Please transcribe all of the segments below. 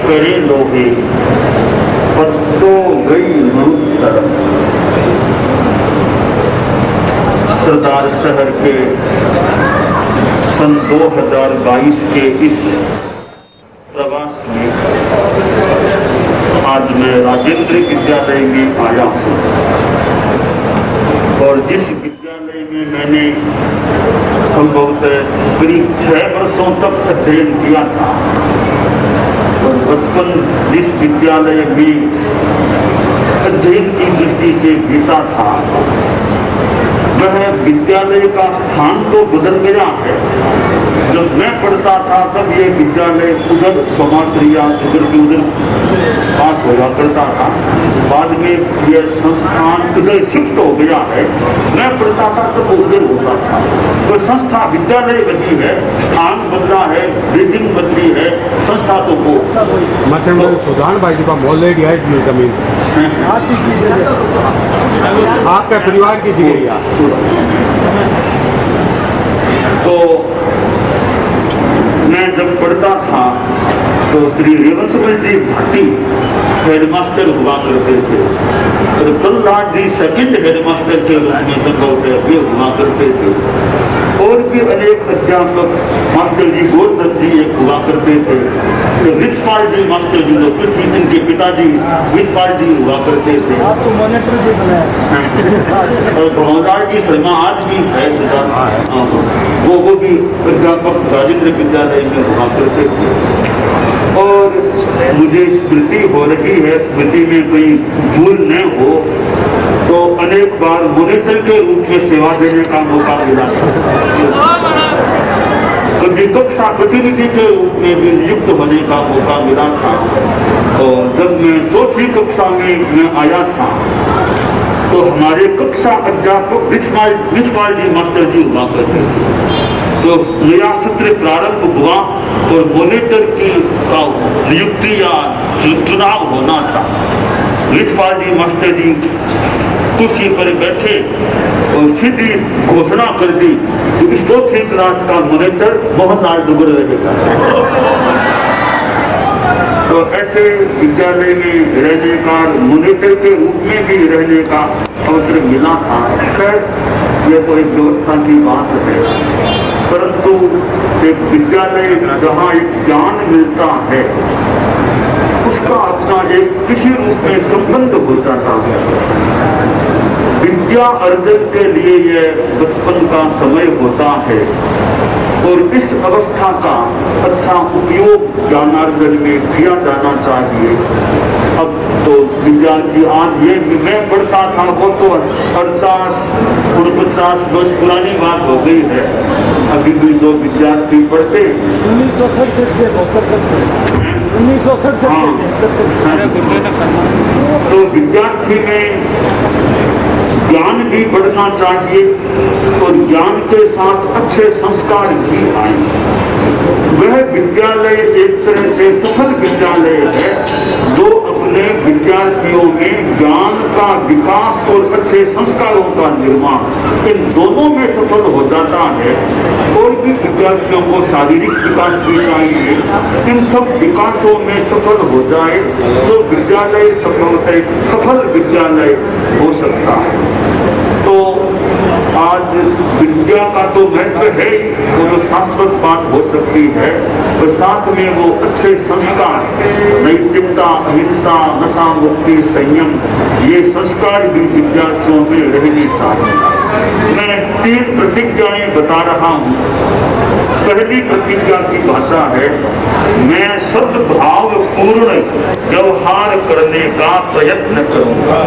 करे लोहे पत्तो गई मरुत्तर। सरदार शहर के सन 2022 के इस प्रवास में आज मैं राजेंद्र विद्यालय में आया हूँ और जिस विद्यालय में मैंने संभवतः करीब 6 वर्षों तक अध्ययन किया था और बचपन जिस विद्यालय में अध्ययन की दृष्टि से बीता था वह विद्यालय का स्थान तो बदल गया है। जब मैं पढ़ता था तब ये विद्यालय उधर समाश्रिया उधर के उधर पास होया करता था। बाद में यह संस्थान उधर शिफ्ट हो गया है। मैं पढ़ता था तब उधर होता था। तो संस्था विद्यालय बदली है, स्थान बदला है, बिल्डिंग बदली है, संस्था तो वो प्रधान भाई जी का ऑलरेडी है जमीन आपका परिवार की दी गई। तो मैं जब पढ़ता था तो श्री रेवंतमल जी भाटी हेडमास्टर हुआ करते थे और प्रहलाद जी सेकंड हेडमास्टर के रूप में संभवतः वे हुआ करते थे और भी अनेक अध्यापक मास्टर जी गोवर्धन जी एक हुआ करते थे। तो विजपाल जी मास्टर जी जो पृथ्वी इनके पिताजी विजपाल जी हुआ करते थे और भवनलाल जी शर्मा आज भी है वो भी अध्यापक राजेंद्र विद्यालय में हुआ करते थे। और मुझे स्मृति हो रही है, स्मृति में कोई भूल न हो तो अनेक बार मॉनिटर के रूप में सेवा देने का मौका मिला था। कभी कक्षा प्रतिनिधि के रूप में भी नियुक्त होने का मौका मिला था। और जब मैं 4वीं कक्षा में मैं आया था तो हमारे कक्षा अध्यापक विजपाल जी मास्टर जी हुआ करते थे। तो नया सत्र प्रारंभ हुआ और मॉनिटर की नियुक्ति या चुनाव होना था। विजपाल जी मास्टर जी कुर्सी पर बैठे और सीधी घोषणा कर दी कि इस 4वीं क्लास का मॉनिटर मोहनलाल दुगड़ रहेगा। तो ऐसे विद्यालय में रहने का मॉनिटर के रूप में भी रहने का अवसर मिला था। खैर यह तो एक व्यवस्था की बात है, परंतु एक विद्यालय जहाँ एक ज्ञान मिलता है उसका अपना एक किसी रूप में संबंध हो जाता है। विद्या अर्जन के लिए यह बचपन का समय होता है और इस अवस्था का अच्छा उपयोग ज्ञानार्जन में किया जाना चाहिए। अब तो विद्यार्थी आज ये मैं पढ़ता था वो तो 48-49 वर्ष पुरानी बात हो गई है। अभी भी जो विद्यार्थी पढ़ते 1967 से 72 तक 1967 तो विद्यार्थी में ज्ञान भी बढ़ना चाहिए और ज्ञान के साथ अच्छे संस्कार भी आए। वह विद्यालय एक तरह से सफल विद्यालय है जो अपने विद्यार्थियों में ज्ञान का विकास और अच्छे संस्कारों का निर्माण इन दोनों में सफल हो जाता है। कोई भी विद्यार्थियों को शारीरिक विकास भी चाहिए, इन सब विकासों में सफल हो जाए तो विद्यालय संभवतः एक सफल विद्यालय हो सकता है। तो आज विद्या का तो महत्व है, वो तो शाश्वत बात हो सकती है और साथ में वो अच्छे संस्कार, नैतिकता, अहिंसा, नशा मुक्ति, संयम, ये संस्कार भी विद्यार्थियों में रहने चाहिए। मैं 3 प्रतिज्ञाएं बता रहा हूँ। पहली प्रतिज्ञा की भाषा है मैं सद्भाव पूर्ण व्यवहार करने का प्रयत्न करूंगा।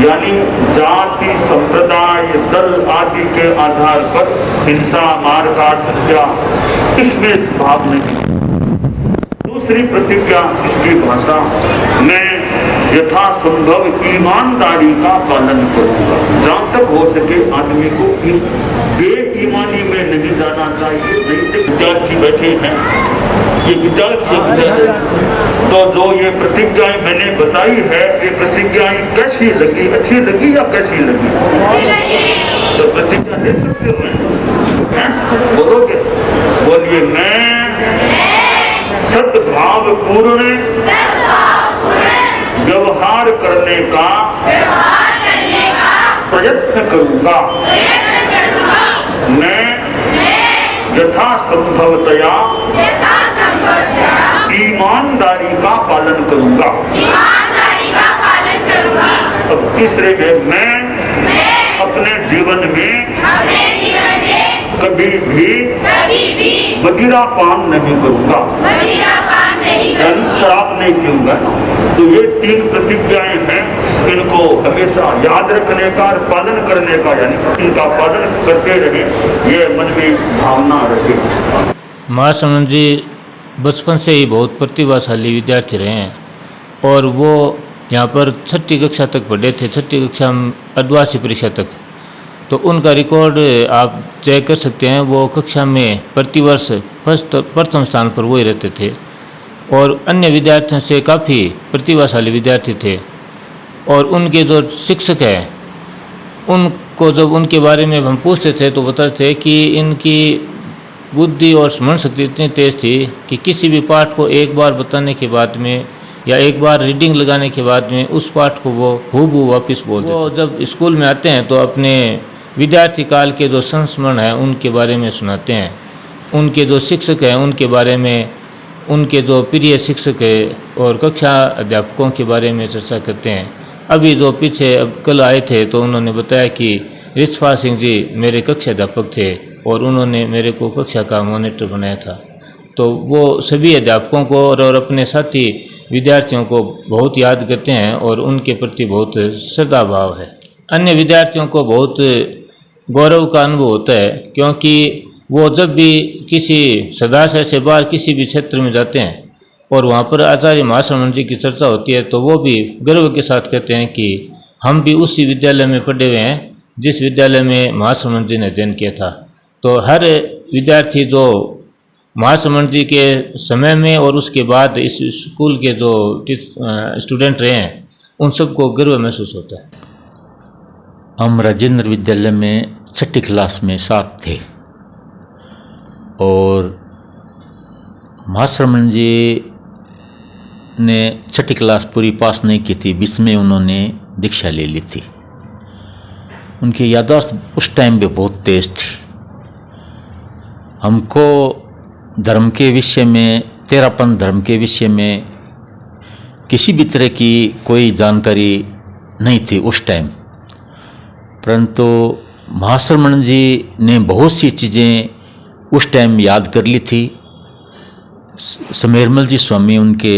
यानी जाति, संप्रदाय, दल आदि के आधार पर हिंसा, मारकाट, हत्या इसमें भाव नहीं। दूसरी प्रतिज्ञा इसकी भाषा मैं यथासंभव ईमानदारी का पालन करूंगा। जहाँ तक हो सके आदमी को बेईमानी में नहीं जाना चाहिए। नैतिक विद्यार्थी बैठे हैं, ये विद्यार्थी तो जो ये प्रतिज्ञाएं मैंने बताई है, ये प्रतिज्ञाएं कैसी लगी, अच्छी लगी या कैसी लगी? तो प्रतिज्ञा दे सकते हो, बोलोगे? बोलिए मैं सद्भाव सद्भावपूर्ण व्यवहार करने का प्रयत्न करूंगा। मैं यथासंभवतया ईमानदारी का पालन करूंगा। अब तीसरे में मैं अपने जीवन में कभी भी मदिरापान नहीं करूंगा, यानी शराब नहीं पीऊंगा। तो ये 3 प्रतिज्ञाएं हैं, इनको हमेशा याद रखने का और पालन करने का, यानी इनका पालन करते रहे, ये मन में भावना रखे। महासमन जी बचपन से ही बहुत प्रतिभाशाली विद्यार्थी रहे हैं और वो यहाँ पर 6ठी कक्षा तक पढ़े थे, 6ठी कक्षा अर्धवार्षिक परीक्षा तक। तो उनका रिकॉर्ड आप चेक कर सकते हैं। वो कक्षा में प्रतिवर्ष प्रथम स्थान पर वही रहते थे और अन्य विद्यार्थियों से काफ़ी प्रतिभाशाली विद्यार्थी थे। और उनके जो शिक्षक हैं, उनको जब उनके बारे में हम पूछते थे तो बताते थे कि इनकी बुद्धि और स्मरण शक्ति इतनी तेज़ थी कि किसी भी पाठ को एक बार बताने के बाद में या एक बार रीडिंग लगाने के बाद में उस पाठ को वो हूबहू वापस बोल देते। वो जब स्कूल में आते हैं तो अपने विद्यार्थी काल के जो संस्मरण हैं उनके बारे में सुनाते हैं, उनके जो शिक्षक हैं उनके बारे में, उनके जो प्रिय शिक्षक है और कक्षा अध्यापकों के बारे में चर्चा करते हैं। अभी जो पीछे अब कल आए थे तो उन्होंने बताया कि रिछपाल सिंह जी मेरे कक्षा अध्यापक थे और उन्होंने मेरे को कक्षा का मॉनिटर बनाया था। तो वो सभी अध्यापकों को और अपने साथी विद्यार्थियों को बहुत याद करते हैं और उनके प्रति बहुत श्रद्धा भाव है। अन्य विद्यार्थियों को बहुत गौरव का अनुभव होता है क्योंकि वो जब भी किसी सदाशय से बाहर किसी भी क्षेत्र में जाते हैं और वहाँ पर आचार्य महाश्रमण जी की चर्चा होती है तो वो भी गर्व के साथ कहते हैं कि हम भी उसी विद्यालय में पढ़े हुए हैं जिस विद्यालय में महाश्रमण जी ने अध्ययन किया था। तो हर विद्यार्थी जो महाश्रमण जी के समय में और उसके बाद इस स्कूल के जो स्टूडेंट रहे हैं उन सबको गर्व महसूस होता है। हम राजेंद्र विद्यालय में 6ठी क्लास में साथ थे और महाश्रमण जी ने 6ठी क्लास पूरी पास नहीं की थी, बीच में उन्होंने दीक्षा ले ली थी। उनकी याददाश्त उस टाइम पे बहुत तेज थी। हमको धर्म के विषय में, तेरापंथ धर्म के विषय में किसी भी तरह की कोई जानकारी नहीं थी उस टाइम, परंतु महाश्रमण जी ने बहुत सी चीज़ें उस टाइम याद कर ली थी। समेरमल जी स्वामी उनके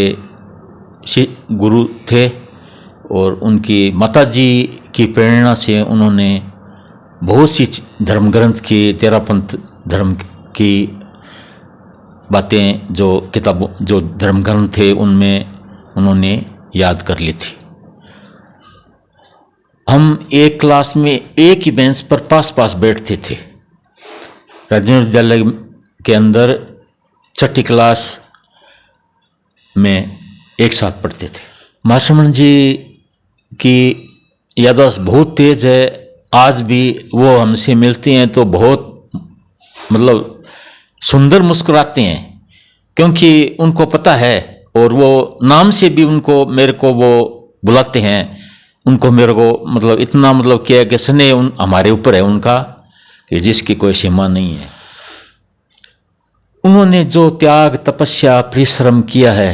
गुरु थे और उनकी माता जी की प्रेरणा से उन्होंने बहुत सी धर्म ग्रंथ की, तेरापंथ धर्म की बातें, जो किताबों, जो धर्म ग्रंथ थे उनमें उन्होंने याद कर ली थी। हम एक क्लास में एक ही बेंच पर पास पास बैठते थे। राजेंद्र विद्यालय के अंदर 6ठी क्लास में एक साथ पढ़ते थे। महाश्रमण जी की याददाश्त बहुत तेज है। आज भी वो हमसे मिलती हैं तो बहुत मतलब सुंदर मुस्कुराते हैं क्योंकि उनको पता है और वो नाम से भी उनको, मेरे को वो बुलाते हैं। उनको मेरे को मतलब इतना मतलब किया कि स्नेह हमारे ऊपर है उनका कि जिसकी कोई सीमा नहीं है। उन्होंने जो त्याग, तपस्या, परिश्रम किया है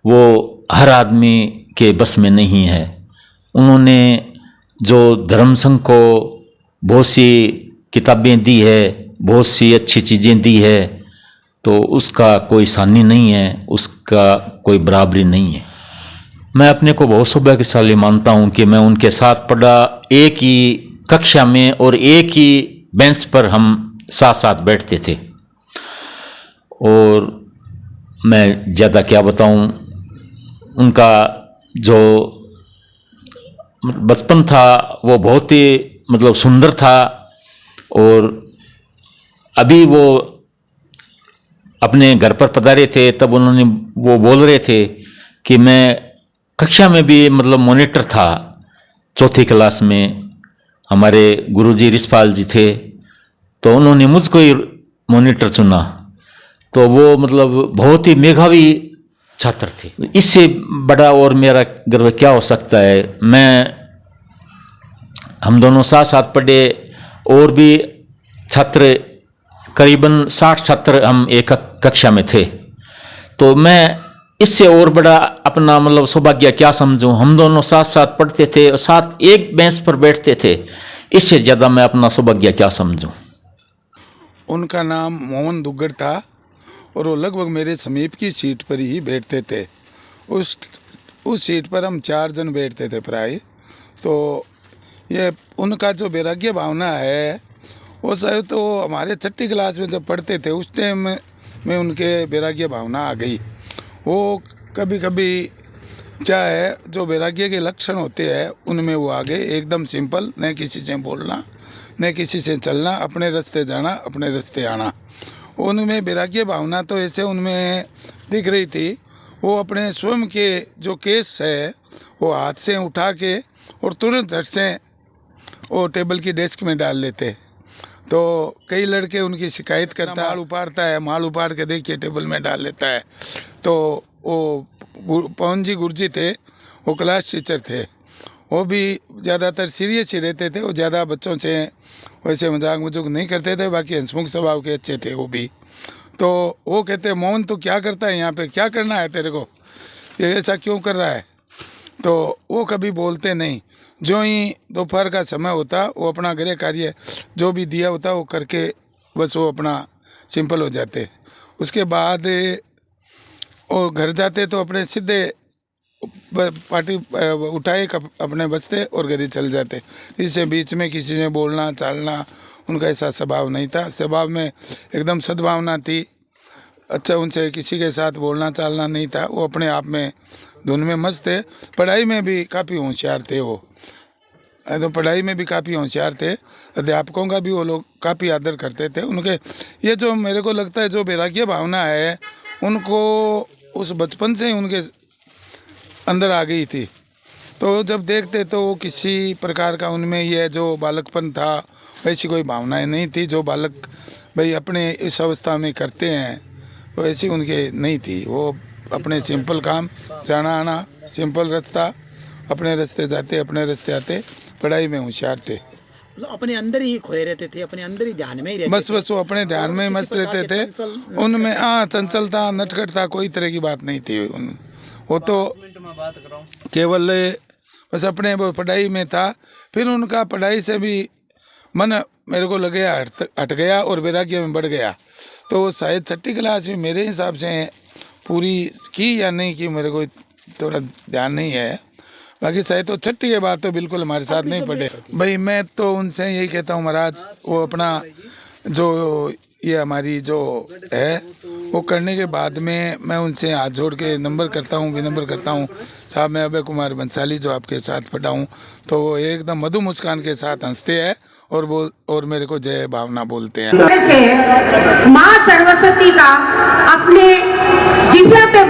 वो हर आदमी के बस में नहीं है। उन्होंने जो धर्म संघ को बहुत सी किताबें दी है, बहुत सी अच्छी चीज़ें दी है, तो उसका कोई सानी नहीं है, उसका कोई बराबरी नहीं है। मैं अपने को बहुत सौभाग्यशाली मानता हूँ कि मैं उनके साथ पढ़ा, एक ही कक्षा में और एक ही बेंच पर हम साथ साथ बैठते थे। और मैं ज़्यादा क्या बताऊँ, उनका जो बचपन था वो बहुत ही मतलब सुंदर था। और अभी वो अपने घर पर पधारे थे तब उन्होंने वो बोल रहे थे कि मैं कक्षा में भी मतलब मॉनिटर था। 4थी क्लास में हमारे गुरुजी रिछपाल जी थे तो उन्होंने मुझको ही मॉनिटर चुना। तो वो मतलब बहुत ही मेधावी छात्र थे। इससे बड़ा और मेरा गर्व क्या हो सकता है। हम दोनों साथ साथ पढ़े, और भी छात्र करीबन 60 छात्र हम एक कक्षा में थे। तो मैं इससे और बड़ा अपना मतलब सौभाग्य क्या समझूं। हम दोनों साथ साथ पढ़ते थे और साथ एक बेंच पर बैठते थे। इससे ज़्यादा मैं अपना सौभाग्य क्या समझूं। उनका नाम मोहन दुग्गड़ था और वो लगभग मेरे समीप की सीट पर ही बैठते थे। उस सीट पर हम 4 जन बैठते थे प्राय। तो ये उनका जो वैराग्य भावना है वो शायद तो हमारे 6ठी क्लास में जब पढ़ते थे उस टाइम में उनके वैराग्य भावना आ गई। वो कभी कभी क्या है, जो वैराग्य के लक्षण होते हैं उनमें वो आ गए। एकदम सिंपल, न किसी से बोलना न किसी से चलना, अपने रास्ते जाना अपने रास्ते आना। उनमें वैराग्य भावना तो ऐसे उनमें दिख रही थी। वो अपने स्वयं के जो केस है वो हाथ से उठा के और तुरंत झट से वो टेबल की डेस्क में डाल लेते। तो कई लड़के उनकी शिकायत करता है, माल उपाड़ता है, माल उपाड़ के देखिए टेबल में डाल लेता है। तो वो पवन जी गुरुजी थे, वो क्लास टीचर थे। वो भी ज़्यादातर सीरियस ही रहते थे। वो ज़्यादा बच्चों से वैसे मजाक मजुक नहीं करते थे। बाकी हंसमुख स्वभाव के अच्छे थे वो भी। तो वो कहते, मोहन तो क्या करता है यहाँ पे, क्या करना है तेरे को, ये ऐसा क्यों कर रहा है। तो वो कभी बोलते नहीं। जो ही दोपहर का समय होता वो अपना गृह कार्य जो भी दिया होता वो करके बस वो अपना सिंपल हो जाते। उसके बाद वो घर जाते तो अपने सीधे पार्टी उठाए अपने बचते और घर ही चल जाते। किसी से बीच में किसी से बोलना चालना उनका ऐसा स्वभाव नहीं था। स्वभाव में एकदम सद्भावना थी। अच्छा, उनसे किसी के साथ बोलना चालना नहीं था। वो अपने आप में धुन में मस्त थे। पढ़ाई में भी काफ़ी होशियार थे वो। तो पढ़ाई में भी काफ़ी होशियार थे। अध्यापकों का भी वो लोग काफ़ी आदर करते थे। उनके ये जो मेरे को लगता है जो वैराग्य भावना है उनको उस बचपन से ही उनके अंदर आ गई थी। तो जब देखते तो वो किसी प्रकार का उनमें यह जो बालकपन था ऐसी कोई भावनाएं नहीं थी। जो बालक भाई अपने इस अवस्था में करते हैं तो ऐसी उनके नहीं थी। वो अपने सिंपल काम, जाना आना, सिंपल रास्ता, अपने रास्ते जाते अपने रास्ते आते, पढ़ाई में होशियार थे। अपने अंदर ही खोए रहते थे, अपने अंदर ही ध्यान में ही रहते बस वो अपने ध्यान में मस्त रहते थे। उनमें चंचलता नटखटता कोई तरह की बात नहीं थी। वो तो केवल बस अपने वो पढ़ाई में था। फिर उनका पढ़ाई से भी मन मेरे को लगे हट गया और वैराग्य में बढ़ गया। तो शायद 6ठी क्लास में मेरे हिसाब से पूरी की या नहीं की मेरे को थोड़ा ध्यान नहीं है। बाकी शायद तो 6ठी के बाद तो बिल्कुल हमारे साथ नहीं पढ़े। भाई मैं तो उनसे यही कहता हूँ महाराज, वो अपना जो ये हमारी जो है वो करने के बाद में मैं उनसे हाथ जोड़ के नंबर करता हूँ, विनम्र करता हूँ। साहब मैं अभय कुमार बंसाली जो आपके साथ पढ़ा हूँ, तो वो एकदम मधु मुस्कान के साथ हंसते हैं और मेरे को जय भावना बोलते हैं। माँ सरस्वती का अपने जिह्वा पे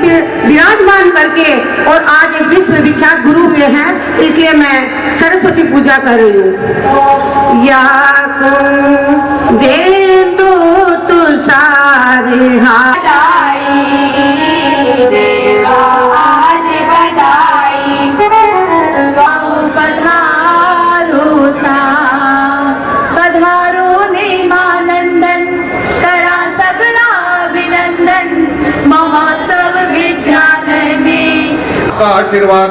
विराजमान करके और आज एक विश्व विख्यात गुरु हुए हैं। इसलिए मैं सरस्वती पूजा कर रही हूँ। या दे दो तो सारे देवा आज बधाई पधारो सा पधारो ने मानंदन करा सगला अभिनंदन महोत्सव विद्यालय में। का आशीर्वाद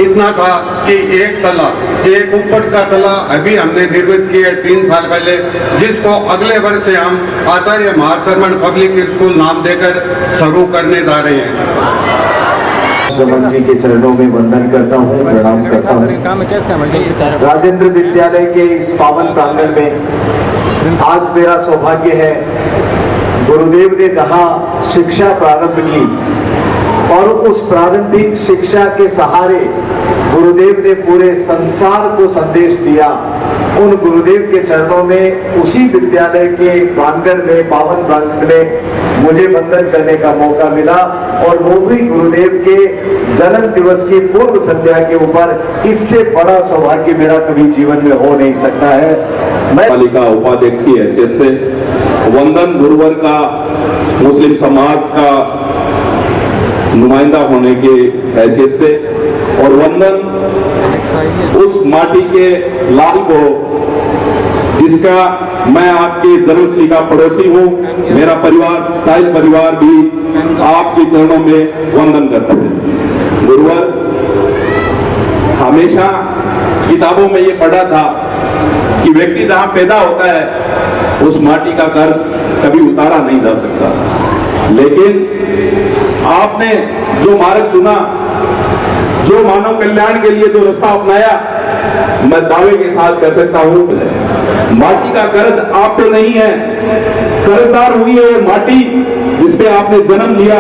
इतना था कि एक ऊपर का तला अभी हमने निर्मित किया 3 साल पहले, जिसको अगले वर्ष से हम आचार्य महाशरमण पब्लिक स्कूल नाम देकर शुरू करने जा रहे हैं। श्रमण जी के चरणों में वंदन करता हूँ, प्रणाम करता हूँ। राजेंद्र विद्यालय के इस पावन प्रांगण में आज मेरा सौभाग्य है, गुरुदेव ने जहाँ शिक्षा प्रारंभ की और उस प्रारंभिक शिक्षा के सहारे गुरुदेव ने पूरे संसार को संदेश दिया। उन गुरुदेव के चरणों में उसी विद्यालय के प्रांगण में, पावन प्रांगण में मुझे वंदन करने का मौका मिला और वो भी गुरुदेव के जन्म दिवस की पूर्व संध्या के ऊपर। इससे बड़ा सौभाग्य मेरा कभी जीवन में हो नहीं सकता है। मैं पालिका उपाध्यक्ष की हैसियत से वंदन गुरुवर का, मुस्लिम समाज का नुमाइंदा होने की हैसियत से और वंदन उस माटी के लाल को जिसका मैं आपके जन्मस्थली का पड़ोसी हूँ, मेरा परिवार साहिल परिवार भी आपके चरणों में वंदन करता है। गुरुवर, हमेशा किताबों में ये पढ़ा था कि व्यक्ति जहां पैदा होता है उस माटी का कर्ज कभी उतारा नहीं जा सकता, लेकिन आपने जो मार्ग चुना, जो मानव कल्याण के लिए जो रास्ता अपनाया, मैं दावे के साथ कह सकता हूं माटी का कर्ज आप पे नहीं है, कर्जदार हुई है माटी जिसपे आपने जन्म लिया।